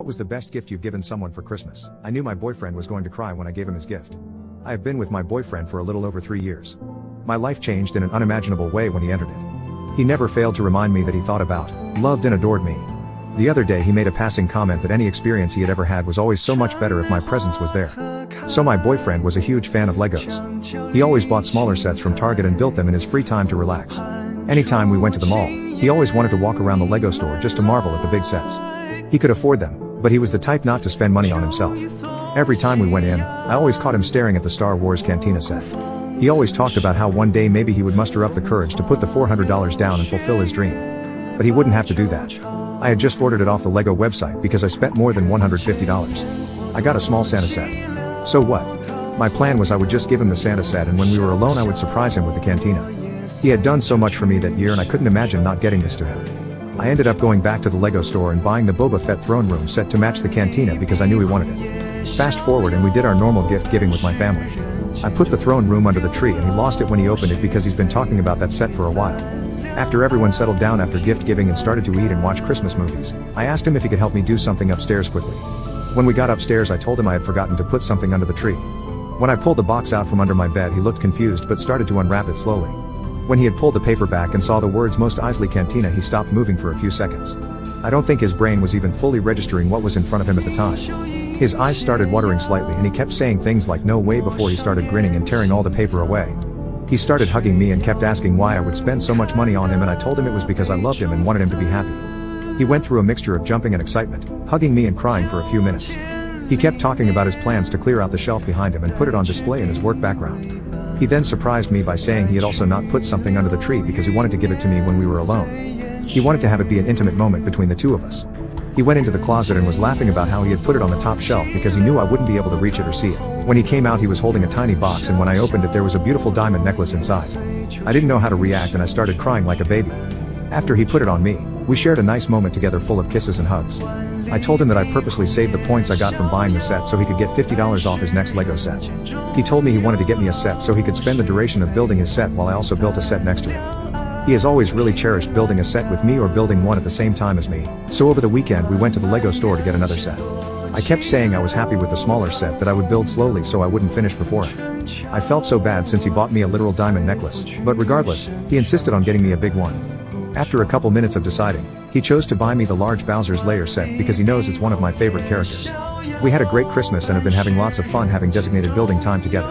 was the best gift you've given someone for Christmas? I knew my boyfriend was going to cry when I gave him his gift. I have been with my boyfriend for a little over 3 years. My life changed in an unimaginable way when he entered it. He never failed to remind me that he thought about, loved and adored me. The other day he made a passing comment that any experience he had ever had was always so much better if my presence was there. So my boyfriend was a huge fan of Legos. He always bought smaller sets from Target and built them in his free time to relax. Anytime we went to the mall, he always wanted to walk around the Lego store just to marvel at the big sets. He could afford them, but he was the type not to spend money on himself. Every time we went in, I always caught him staring at the Star Wars Cantina set. He always talked about how one day maybe he would muster up the courage to put the $400 down and fulfill his dream. But he wouldn't have to do that. I had just ordered it off the Lego website because I spent more than $150. I got a small Santa set. So what? My plan was I would just give him the Santa set, and when we were alone I would surprise him with the Cantina. He had done so much for me that year and I couldn't imagine not getting this to him. I ended up going back to the Lego store and buying the Boba Fett throne room set to match the Cantina because I knew he wanted it. Fast forward and we did our normal gift giving with my family. I put the throne room under the tree and he lost it when he opened it because he's been talking about that set for a while. After everyone settled down after gift giving and started to eat and watch Christmas movies, I asked him if he could help me do something upstairs quickly. When we got upstairs I told him I had forgotten to put something under the tree. When I pulled the box out from under my bed he looked confused but started to unwrap it slowly. When he had pulled the paper back and saw the words Most Isley Cantina he stopped moving for a few seconds. I don't think his brain was even fully registering what was in front of him at the time. His eyes started watering slightly and he kept saying things like no way before he started grinning and tearing all the paper away. He started hugging me and kept asking why I would spend so much money on him, and I told him it was because I loved him and wanted him to be happy. He went through a mixture of jumping and excitement, hugging me and crying for a few minutes. He kept talking about his plans to clear out the shelf behind him and put it on display in his work background. He then surprised me by saying he had also not put something under the tree because he wanted to give it to me when we were alone. He wanted to have it be an intimate moment between the two of us. He went into the closet and was laughing about how he had put it on the top shelf because he knew I wouldn't be able to reach it or see it. When he came out he was holding a tiny box, and when I opened it there was a beautiful diamond necklace inside. I didn't know how to react and I started crying like a baby. After he put it on me, we shared a nice moment together full of kisses and hugs. I told him that I purposely saved the points I got from buying the set so he could get $50 off his next Lego set. He told me he wanted to get me a set so he could spend the duration of building his set while I also built a set next to it. He has always really cherished building a set with me or building one at the same time as me, so over the weekend we went to the Lego store to get another set. I kept saying I was happy with the smaller set that I would build slowly so I wouldn't finish before him. I felt so bad since he bought me a literal diamond necklace, but regardless, he insisted on getting me a big one. After a couple minutes of deciding, he chose to buy me the large Bowser's Lair set because he knows it's one of my favorite characters. We had a great Christmas and have been having lots of fun having designated building time together.